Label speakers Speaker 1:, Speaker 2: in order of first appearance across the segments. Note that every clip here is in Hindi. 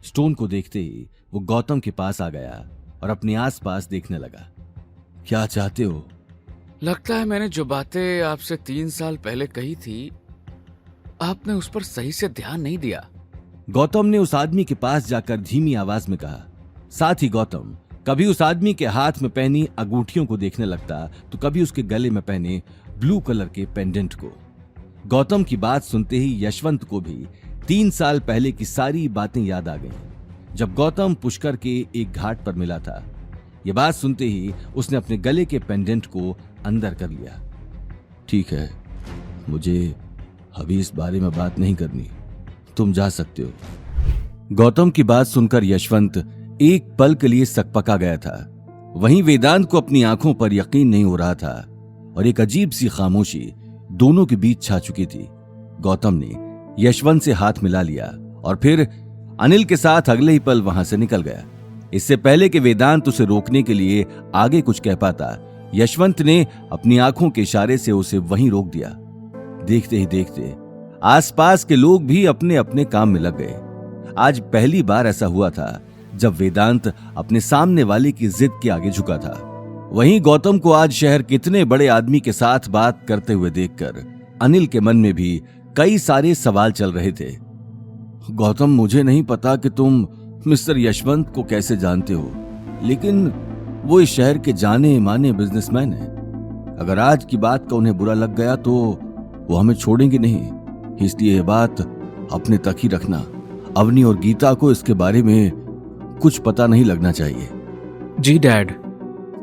Speaker 1: स्टोन को देखते ही वो गौतम के पास आ गया और अपने आसपास देखने लगा। क्या चाहते हो?
Speaker 2: लगता है मैंने जो बातें आपसे 3 साल पहले कही थी, आपने उस पर सही से ध्यान नहीं दिया।
Speaker 1: गौतम ने उस आदमी के पास जाकर धीमी आवाज में कहा। साथ ही गौतम कभी उस आदमी के हाथ में पहनी अंगूठियों को देखने लगता तो कभी उसके गले में पहने ब्लू कलर के पेंडेंट को। गौतम की बात सुनते ही यशवंत को भी 3 साल पहले की सारी बातें याद आ गईं, जब गौतम पुष्कर के एक घाट पर मिला था। यह बात सुनते ही उसने अपने गले के पेंडेंट को अंदर कर लिया। ठीक है, मुझे अभी इस बारे में बात नहीं करनी, तुम जा सकते हो। गौतम की बात सुनकर यशवंत एक पल के लिए सकपका गया था। वहीं वेदांत को अपनी आंखों पर यकीन नहीं हो रहा था और एक अजीब सी खामोशी दोनों के बीच छा चुकी थी। गौतम ने यशवंत से हाथ मिला लिया और फिर अनिल के साथ अगले ही पल वहां से निकल गया। इससे पहले कि वेदांत उसे रोकने के लिए आगे कुछ कह पाता, यशवंत ने अपनी आंखों के इशारे से उसे वहीं रोक दिया। देखते ही देखते आसपास के लोग भी अपने अपने काम में लग गए। आज पहली बार ऐसा हुआ था जब वेदांत अपने सामने वाले की जिद के आगे झुका था। वहीं गौतम को आज शहर के इतने बड़े आदमी के साथ बात करते हुए देखकर अनिल के मन में भी कई सारे सवाल चल रहे थे। गौतम, मुझे नहीं पता कि तुम मिस्टर यशवंत को कैसे जानते हो, लेकिन वो इस शहर के जाने माने बिजनेसमैन हैं। अगर आज की बात का उन्हें बुरा लग गया तो वो हमें छोड़ेंगे नहीं, इसलिए ये बात अपने तक ही रखना। अवनी और गीता को इसके बारे में कुछ पता नहीं लगना चाहिए।
Speaker 2: जी डैड।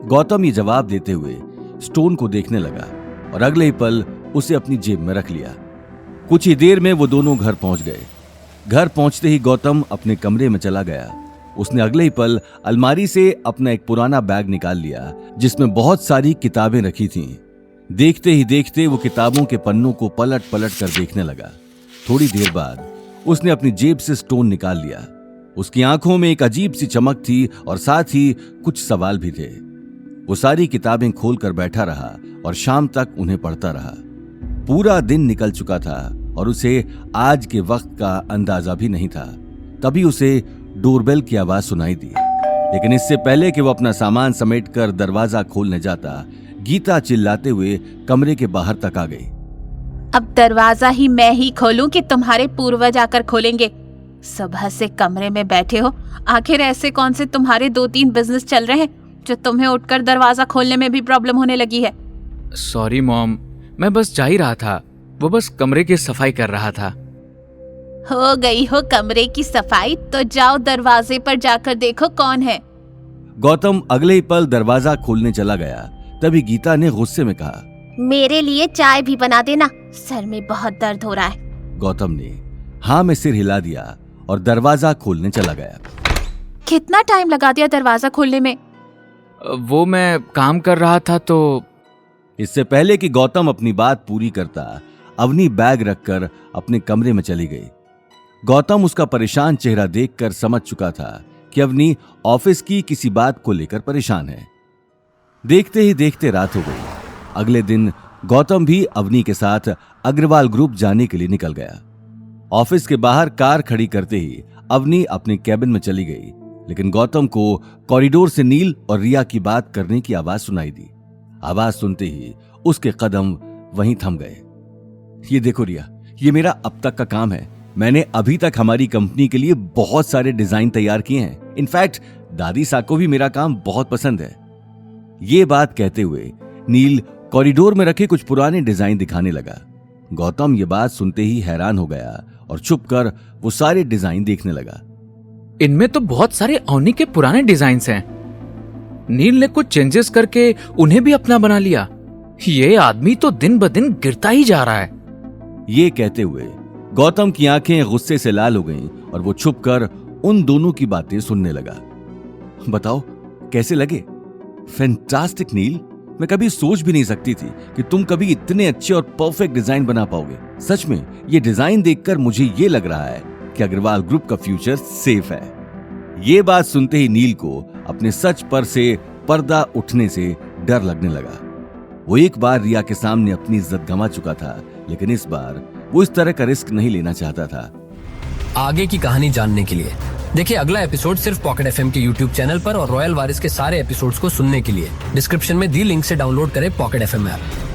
Speaker 1: गौतम ये जवाब देते हुए स्टोन को देखने लगा और अगले ही पल उसे अपनी जेब में रख लिया। कुछ ही देर में वो दोनों घर पहुंच गए। घर पहुंचते ही गौतम अपने कमरे में चला गया। उसने अगले ही पल अलमारी से अपना एक पुराना बैग निकाल लिया जिसमें बहुत सारी किताबें रखी थीं। देखते ही देखते वो किताबों के पन्नों को पलट पलट कर देखने लगा। थोड़ी देर बाद उसने अपनी जेब से स्टोन निकाल लिया। उसकी आंखों में एक अजीब सी चमक थी और साथ ही कुछ सवाल भी थे। वो सारी किताबें खोलकर बैठा रहा और शाम तक उन्हें पढ़ता रहा। पूरा दिन निकल चुका था और उसे आज के वक्त का अंदाजा भी नहीं था। तभी उसे डोरबेल की आवाज सुनाई दी, लेकिन इससे पहले कि वो अपना सामान समेटकर दरवाजा खोलने जाता, गीता चिल्लाते हुए कमरे के बाहर तक आ गई।
Speaker 3: अब दरवाजा ही मैं ही खोलूं कि तुम्हारे पूर्वज आकर खोलेंगे? सुबह से कमरे में बैठे हो, आखिर ऐसे कौन से तुम्हारे 2-3 बिजनेस चल रहे हैं जो तुम्हें उठकर दरवाजा खोलने में भी प्रॉब्लम होने लगी है?
Speaker 2: सॉरी मॉम, मैं बस जा ही रहा था। वो बस कमरे की सफाई कर रहा था।
Speaker 3: हो गई हो कमरे की सफाई तो जाओ दरवाजे पर जाकर देखो कौन है।
Speaker 1: गौतम अगले ही पल दरवाजा खोलने चला गया। तभी गीता ने गुस्से में कहा,
Speaker 3: मेरे लिए चाय भी बना देना, सर में बहुत दर्द हो रहा है।
Speaker 1: गौतम ने हाँ में सिर हिला दिया और दरवाजा खोलने चला गया।
Speaker 3: कितना टाइम लगा दिया दरवाजा खोलने में?
Speaker 2: वो मैं काम कर रहा था तो।
Speaker 1: इससे पहले कि गौतम अपनी बात पूरी करता, अवनी बैग रखकर अपने कमरे में चली गई। गौतम उसका परेशान चेहरा देखकर समझ चुका था कि अवनी ऑफिस की किसी बात को लेकर परेशान है। देखते ही देखते रात हो गई। अगले दिन गौतम भी अवनी के साथ अग्रवाल ग्रुप जाने के लिए निकल गया। ऑफिस के बाहर कार खड़ी करते ही अवनी अपने कैबिन में चली गई, लेकिन गौतम को कॉरिडोर से नील और रिया की बात करने की आवाज सुनाई दी। आवाज सुनते ही उसके कदम वहीं थम गए। ये देखो रिया, ये मेरा अब तक का काम है। मैंने अभी तक हमारी कंपनी के लिए बहुत सारे डिजाइन तैयार किए हैं। इनफैक्ट दादी सा को भी मेरा काम बहुत पसंद है। ये बात कहते हुए नील कॉरिडोर में रखे कुछ पुराने डिजाइन दिखाने लगा। गौतम ये बात सुनते ही हैरान हो गया और चुप कर वो सारे डिजाइन देखने लगा।
Speaker 2: इनमें तो बहुत सारे अवनी के पुराने डिजाइन्स हैं। नील ने कुछ चेंजेस करके उन्हें भी अपना बना लिया। ये आदमी तो दिन ब दिन गिरता ही जा रहा है।
Speaker 1: ये कहते हुए गौतम की आंखें गुस्से से लाल हो गईं और वो छुप कर उन दोनों की बातें सुनने लगा। बताओ कैसे लगे? फैंटास्टिक नील, मैं कभी सोच भी नहीं सकती थी कि तुम कभी इतने अच्छे और परफेक्ट डिजाइन बना पाओगे। सच में ये डिजाइन देखकर मुझे ये लग रहा है कि अग्रवाल ग्रुप का फ्यूचर सेफ है। ये बात सुनते ही नील को अपने सच पर से पर्दा उठने से डर लगने लगा। वो एक बार रिया के सामने अपनी इज्जत गंवा चुका था, लेकिन इस बार वो इस तरह का रिस्क नहीं लेना चाहता था।
Speaker 4: आगे की कहानी जानने के लिए देखिए अगला एपिसोड सिर्फ पॉकेट एफएम के यूट्यूब चैनल पर और रॉयल वारिस के सारे एपिसोड्स को सुनने के लिए डिस्क्रिप्शन में दी लिंक से डाउनलोड करें पॉकेट एफएम ऐप।